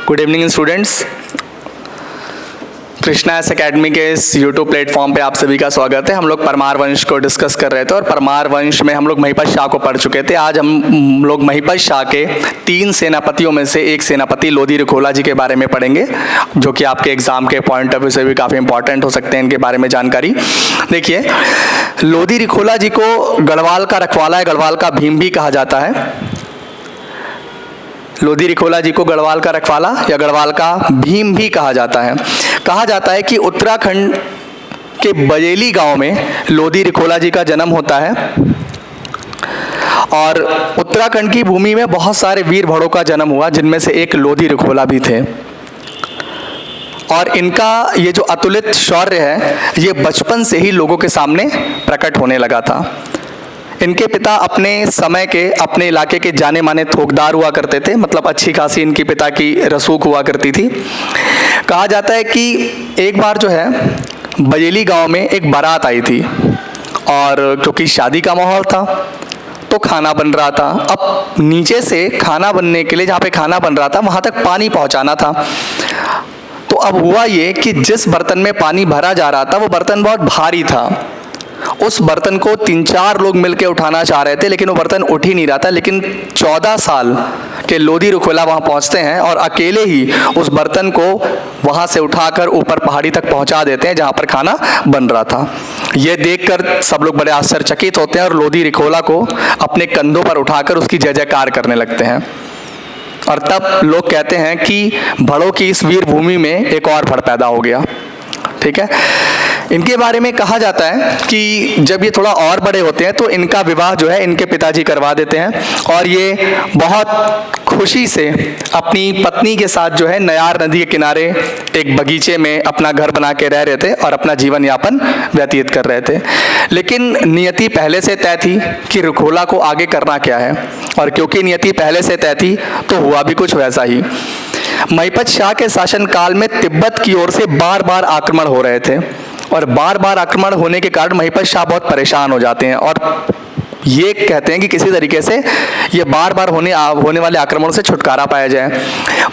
Good evening students. Krishna S academy के इस YouTube platform पे आप सभी का स्वागत है। हम लोग परमार वंश को डिस्कस कर रहे थे और परमार वंश में हम लोग महिपत शाह को पढ़ चुके थे। आज हम लोग महिपत शाह के 3 सेनापतियों में से एक सेनापति लोधी रिखोला जी के बारे में पढ़ेंगे, जो कि आपके एग्जाम के पॉइंट ऑफ व्यू से भी काफ़ी इंपॉर्टेंट हो सकते हैं इनके बारे में जानकारी। देखिए, लोधी रिखोला जी को गढ़वाल का रखवाला या गढ़वाल का भीम भी कहा जाता है। लोधी रिखोला जी को गढ़वाल का रखवाला या गढ़वाल का भीम भी कहा जाता है। कहा जाता है कि उत्तराखंड के बजेली गांव में लोधी रिखोला जी का जन्म होता है और उत्तराखंड की भूमि में बहुत सारे वीर भड़ों का जन्म हुआ, जिनमें से एक लोधी रिखोला भी थे। और इनका ये जो अतुलित शौर्य है, ये बचपन से ही लोगों के सामने प्रकट होने लगा था। इनके पिता अपने समय के, अपने इलाके के जाने माने थोकदार हुआ करते थे, मतलब अच्छी खासी इनके पिता की रसूख हुआ करती थी। कहा जाता है कि एक बार जो है बजेली गांव में एक बारात आई थी और क्योंकि शादी का माहौल था तो खाना बन रहा था। अब नीचे से खाना बनने के लिए, जहाँ पे खाना बन रहा था वहाँ तक पानी पहुँचाना था। तो अब हुआ ये कि जिस बर्तन में पानी भरा जा रहा था वो बर्तन बहुत भारी था। उस बर्तन को 3-4 लोग मिलकर उठाना चाह रहे थे, लेकिन वो बर्तन उठ ही नहीं रहा था। लेकिन 14 साल के लोधी रिखोला वहाँ पहुँचते हैं और अकेले ही उस बर्तन को वहाँ से उठाकर ऊपर पहाड़ी तक पहुँचा देते हैं जहाँ पर खाना बन रहा था। ये देखकर सब लोग बड़े आश्चर्यचकित होते हैं और लोधी रिखोला को अपने कंधों पर उठाकर उसकी जय जयकार करने लगते हैं। और तब लोग कहते हैं कि भड़ों की इस वीर भूमि में एक और भड़ पैदा हो गया। ठीक है, इनके बारे में कहा जाता है कि जब ये थोड़ा और बड़े होते हैं तो इनका विवाह जो है इनके पिताजी करवा देते हैं और ये बहुत खुशी से अपनी पत्नी के साथ जो है नयार नदी के किनारे एक बगीचे में अपना घर बना के रह रहे थे और अपना जीवन यापन व्यतीत कर रहे थे। लेकिन नियति पहले से तय थी कि रिखोला को आगे करना क्या है, और क्योंकि नियति पहले से तय थी तो हुआ भी कुछ वैसा ही। महिपत शाह के शासनकाल में तिब्बत की ओर से बार बार आक्रमण हो रहे थे और बार बार आक्रमण होने के कारण महिपत शाह बहुत परेशान हो जाते हैं और ये कहते हैं कि किसी तरीके से ये बार बार होने वाले आक्रमणों से छुटकारा पाया जाए।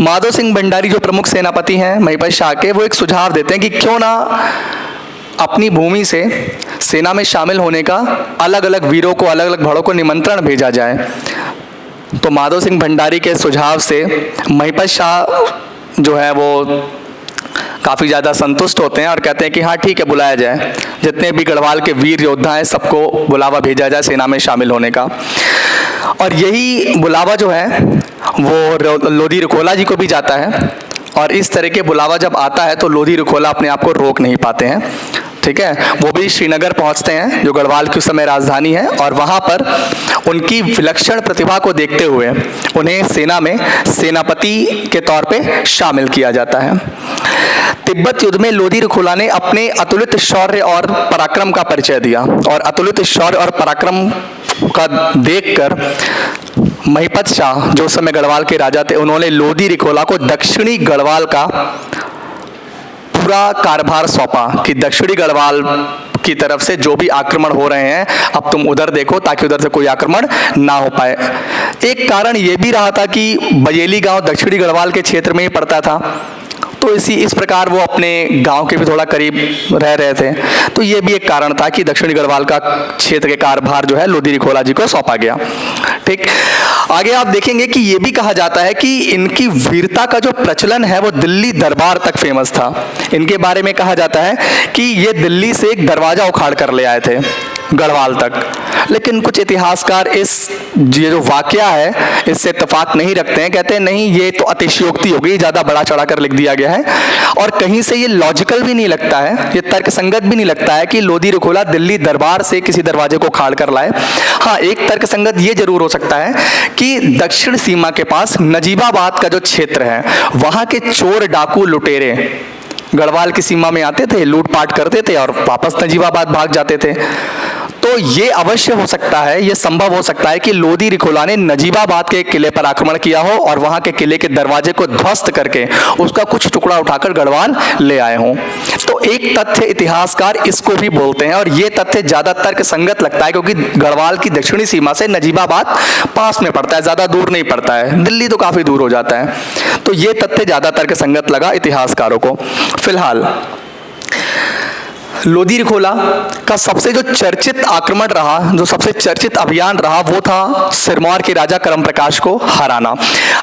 माधो सिंह भंडारी जो प्रमुख सेनापति हैं महिपत शाह के, वो एक सुझाव देते हैं कि क्यों ना अपनी भूमि से सेना में शामिल होने का अलग अलग वीरों को, अलग अलग भड़ों को निमंत्रण भेजा जाए। तो माधो सिंह भंडारी के सुझाव से महिपत शाह जो है वो काफ़ी ज़्यादा संतुष्ट होते हैं और कहते हैं कि हाँ ठीक है, बुलाया जाए। जितने भी गढ़वाल के वीर योद्धा हैं सबको बुलावा भेजा जाए सेना में शामिल होने का। और यही बुलावा जो है वो लोधी रिखोला जी को भी जाता है और इस तरह के बुलावा जब आता है तो लोधी रिखोला अपने आप को रोक नहीं पाते हैं। ठीक है, वो भी श्रीनगर पहुंचते हैं जो गढ़वाल की उस समय राजधानी है और वहां पर उनकी विलक्षण प्रतिभा को देखते हुए उन्हें सेना में सेनापति के तौर पे शामिल किया जाता है। तिब्बत युद्ध में लोधी रिखोला ने अपने अतुलित शौर्य और पराक्रम का परिचय दिया और अतुलित शौर्य और पराक्रम का देखकर महिपत शाह जो उस समय गढ़वाल के राजा थे, उन्होंने लोधी रिखोला को दक्षिणी गढ़वाल का पूरा कारभार सौंपा कि दक्षिणी गढ़वाल की तरफ से जो भी आक्रमण हो रहे हैं अब तुम उधर देखो ताकि उधर से कोई आक्रमण ना हो पाए। एक कारण ये भी रहा था कि बजेली गांव दक्षिणी गढ़वाल के क्षेत्र में ही पड़ता था, तो इस प्रकार वो अपने गांव के भी थोड़ा करीब रह रहे थे। तो ये भी एक कारण था कि दक्षिणी गढ़वाल का क्षेत्र के कारभार जो है लोधी रिखोला जी को सौंपा गया। ठीक, आगे आप देखेंगे कि ये भी कहा जाता है कि इनकी वीरता का जो प्रचलन है वो दिल्ली दरबार तक फेमस था। इनके बारे में कहा जाता है कि ये दिल्ली से एक दरवाजा उखाड़ कर ले आए थे गढ़वाल तक। लेकिन कुछ इतिहासकार ये जो वाकया है इससे इत्तेफाक नहीं रखते हैं, कहते हैं नहीं ये तो अतिशयोक्ति हो गई, ज़्यादा बड़ा चढ़ा कर लिख दिया गया है और कहीं से ये लॉजिकल भी नहीं लगता है, ये तर्कसंगत भी नहीं लगता है कि लोधी रिखोला दिल्ली दरबार से किसी दरवाजे को उखाड़ कर लाए। हाँ, एक तर्कसंगत ये जरूर हो सकता है कि दक्षिण सीमा के पास नजीबाबाद का जो क्षेत्र है वहाँ के चोर डाकू लुटेरे गढ़वाल की सीमा में आते थे, लूटपाट करते थे और वापस नजीबाबाद भाग जाते थे। तो तो ये अवश्य हो सकता है, ये संभव हो सकता है कि लोधी रिखोला ने नजीबाबाद के किले पर आक्रमण किया हो और वहां के किले के दरवाजे को ध्वस्त करके उसका कुछ टुकड़ा उठाकर गढ़वाल ले आए हों। तो एक तथ्य इतिहासकार इसको भी बोलते हैं और ये तथ्य ज्यादा तर्क संगत लगता है, क्योंकि गढ़वाल की दक्षिणी सीमा से नजीबाबाद पास में पड़ता है, ज्यादा दूर नहीं पड़ता है, दिल्ली तो काफी दूर हो जाता है। तो ये तथ्य ज्यादा तर्क संगत लगा इतिहासकारों को। फिलहाल लोधी रिखोला का सबसे जो चर्चित आक्रमण रहा, जो सबसे चर्चित अभियान रहा, वो था सिरमौर के राजा कर्मप्रकाश को हराना।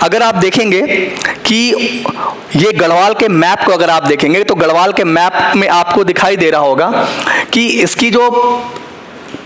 अगर आप देखेंगे कि ये गढ़वाल के मैप को अगर आप देखेंगे तो गढ़वाल के मैप में आपको दिखाई दे रहा होगा कि इसकी जो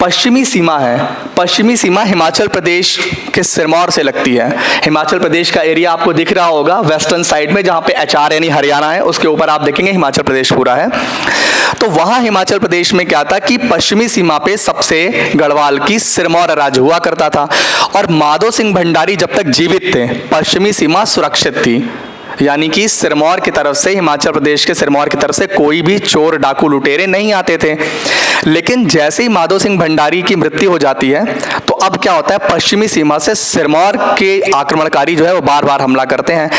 पश्चिमी सीमा है, पश्चिमी सीमा हिमाचल प्रदेश के सिरमौर से लगती है। हिमाचल प्रदेश का एरिया आपको दिख रहा होगा वेस्टर्न साइड में, जहाँ पे एचआर यानी हरियाणा है, उसके ऊपर आप देखेंगे हिमाचल प्रदेश पूरा है। तो वहाँ हिमाचल प्रदेश में क्या था कि पश्चिमी सीमा पे सबसे गढ़वाल की सिरमौर राज्य हुआ करता था और माधो सिंह भंडारी जब तक जीवित थे पश्चिमी सीमा सुरक्षित थी, यानी कि सिरमौर की तरफ से, हिमाचल प्रदेश के सिरमौर की तरफ से कोई भी चोर डाकू लुटेरे नहीं आते थे। लेकिन जैसे ही माधो सिंह भंडारी की मृत्यु हो जाती है तो अब क्या होता है, पश्चिमी सीमा से सिरमौर के आक्रमणकारी जो है वो बार बार हमला करते हैं।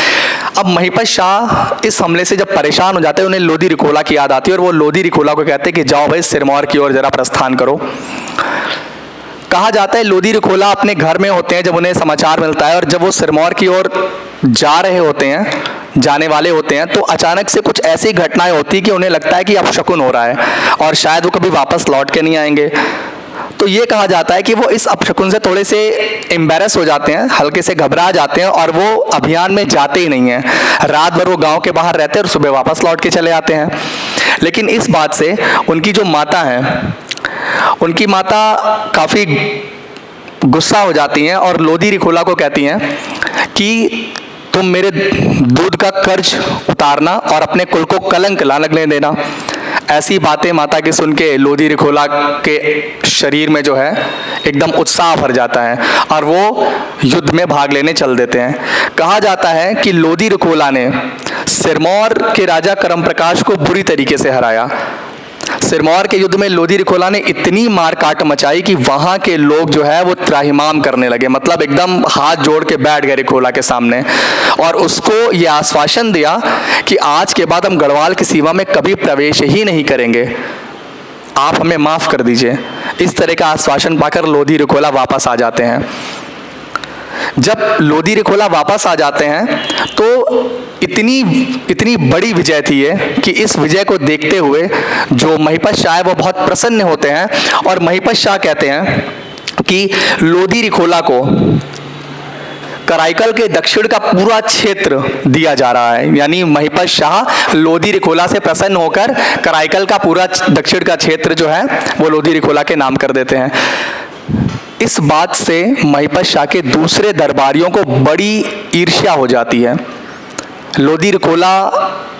अब महिपत शाह इस हमले से जब परेशान हो जाते हैं, उन्हें लोधी रिखोला की याद आती है और वो लोधी रिखोला को कहते हैं कि जाओ भाई सिरमौर की ओर जरा प्रस्थान करो। कहा जाता है लोधी रिखोला अपने घर में होते हैं जब उन्हें समाचार मिलता है, और जब वो सिरमौर की ओर जा रहे होते हैं, जाने वाले होते हैं, तो अचानक से कुछ ऐसी घटनाएं होती कि उन्हें लगता है कि अब शकुन हो रहा है और शायद वो कभी वापस लौट के नहीं आएंगे। तो ये कहा जाता है कि वो इस अपशकुन से थोड़े से एम्बेरस हो जाते हैं, हल्के से घबरा जाते हैं और वो अभियान में जाते ही नहीं हैं। रात भर वो गांव के बाहर रहते हैं और सुबह वापस लौट के चले आते हैं। लेकिन इस बात से उनकी जो माता है, उनकी माता काफ़ी गुस्सा हो जाती हैं और लोधी रिखोला को कहती हैं कि तुम मेरे दूध का कर्ज उतारना और अपने कुल को कलंक ना लगने देना। ऐसी बातें माता की सुन के लोधी रिखोला के शरीर में जो है एकदम उत्साह भर जाता है और वो युद्ध में भाग लेने चल देते हैं। कहा जाता है कि लोधी रिखोला ने सिरमौर के राजा कर्मप्रकाश को बुरी तरीके से हराया। सिरमौर के युद्ध में लोधी रिखोला ने इतनी मार काट मचाई कि वहां के लोग जो है वो त्राहिमाम करने लगे, मतलब एकदम हाथ जोड़ के बैठ गए रिखोला के सामने और उसको ये आश्वासन दिया कि आज के बाद हम गढ़वाल की सीमा में कभी प्रवेश ही नहीं करेंगे, आप हमें माफ कर दीजिए। इस तरह का आश्वासन पाकर लोधी रिखोला वापस आ जाते हैं। जब लोधी रिखोला वापस आ जाते हैं तो इतनी बड़ी विजय थी ये कि इस विजय को देखते हुए जो महिपत शाह है वो बहुत प्रसन्न होते हैं और महिपत शाह कहते हैं कि लोधी रिखोला को कराईकल के दक्षिण का पूरा क्षेत्र दिया जा रहा है। यानी महिपत शाह लोधी रिखोला से प्रसन्न होकर कराईकल का पूरा दक्षिण का क्षेत्र जो है वो लोधी रिखोला के नाम कर देते हैं। इस बात से महिपत शाह के दूसरे दरबारियों को बड़ी ईर्ष्या हो जाती है। लोधी रिखोला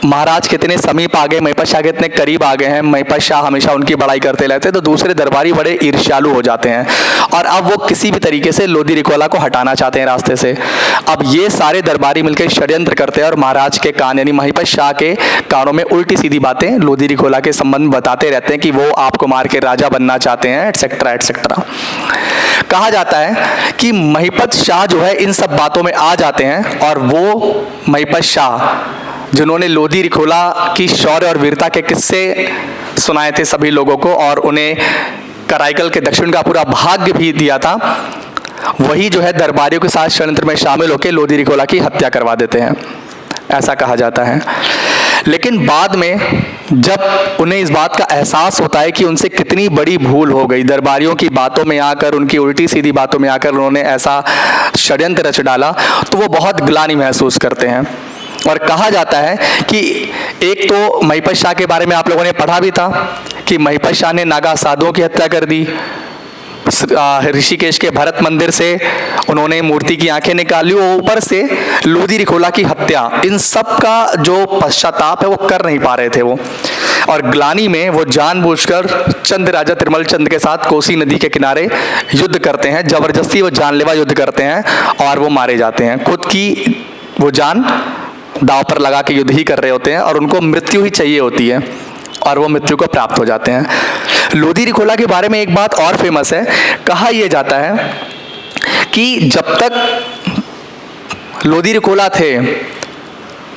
महाराज कितने समीप आ गए, महिपत शाह के इतने करीब आ गए हैं, महिपत शाह हमेशा उनकी बड़ाई करते रहते हैं, तो दूसरे दरबारी बड़े ईर्ष्यालु हो जाते हैं और अब वो किसी भी तरीके से लोधी रिखोला को हटाना चाहते हैं रास्ते से। अब ये सारे दरबारी मिलकर षड्यंत्र करते हैं और महाराज के कान यानी महिपत शाह के कानों में उल्टी सीधी बातें लोधी रिखोला के संबंध में बताते रहते हैं कि वो आपको मार के राजा बनना चाहते हैं, एटसेट्रा एटसेट्रा। कहा जाता है कि महिपत शाह जो है इन सब बातों में आ जाते हैं और वो महिपत शाह जिन्होंने लोधी रिखोला की शौर्य और वीरता के किस्से सुनाए थे सभी लोगों को और उन्हें कराईकल के दक्षिण का पूरा भाग्य भी दिया था, वही जो है दरबारियों के साथ षड्यंत्र में शामिल होकर लोधी रिखोला की हत्या करवा देते हैं, ऐसा कहा जाता है। लेकिन बाद में जब उन्हें इस बात का एहसास होता है कि उनसे कितनी बड़ी भूल हो गई, दरबारियों की बातों में आकर, उनकी उल्टी सीधी बातों में आकर उन्होंने ऐसा षड्यंत्र रच डाला, तो वो बहुत ग्लानि महसूस करते हैं। और कहा जाता है कि एक तो महिपत शाह के बारे में आप लोगों ने पढ़ा भी था कि महिपत शाह ने नागा साधुओं की हत्या कर दी, ऋषिकेश के भरत मंदिर से उन्होंने मूर्ति की आंखें निकाली, ऊपर से लोधी रिखोला की हत्या, इन सब का जो पश्चाताप है वो कर नहीं पा रहे थे वो, और ग्लानि में वो जानबूझकर चंद राजा तिरुमल चंद के साथ कोसी नदी के किनारे युद्ध करते हैं, जबरदस्ती वो जानलेवा युद्ध करते हैं और वो मारे जाते हैं। खुद की वो जान दांव पर लगा के युद्ध ही कर रहे होते हैं और उनको मृत्यु ही चाहिए होती है और वो मृत्यु को प्राप्त हो जाते हैं। लोधी रिखोला के बारे में एक बात और फेमस है। कहा यह जाता है कि जब तक लोधी रिखोला थे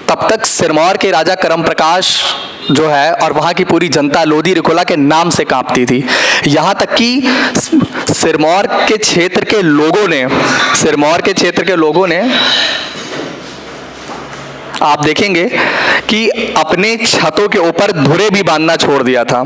तब तक सिरमौर के राजा करम प्रकाश जो है और वहाँ की पूरी जनता लोधी रिखोला के नाम से कांपती थी। यहाँ तक कि सिरमौर के क्षेत्र के लोगों ने आप देखेंगे कि अपने छतों के ऊपर धुरे भी बांधना छोड़ दिया था।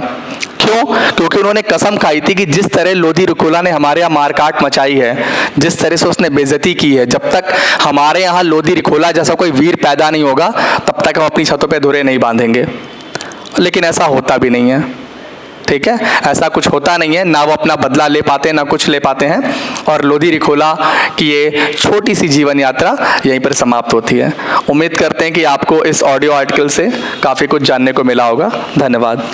क्यों? क्योंकि उन्होंने कसम खाई थी कि जिस तरह लोधी रिखोला ने हमारे यहाँ मारकाट मचाई है, जिस तरह से उसने बेइज्जती की है, जब तक हमारे यहाँ लोधी रिखोला जैसा कोई वीर पैदा नहीं होगा तब तक हम अपनी छतों पे धुरे नहीं बांधेंगे। लेकिन ऐसा होता भी नहीं है, ठीक है, ऐसा कुछ होता नहीं है। ना वो अपना बदला ले पाते हैं, ना कुछ ले पाते हैं, और लोधी रिखोला की ये छोटी सी जीवन यात्रा यहीं पर समाप्त होती है। उम्मीद करते हैं कि आपको इस ऑडियो आर्टिकल से काफ़ी कुछ जानने को मिला होगा। धन्यवाद।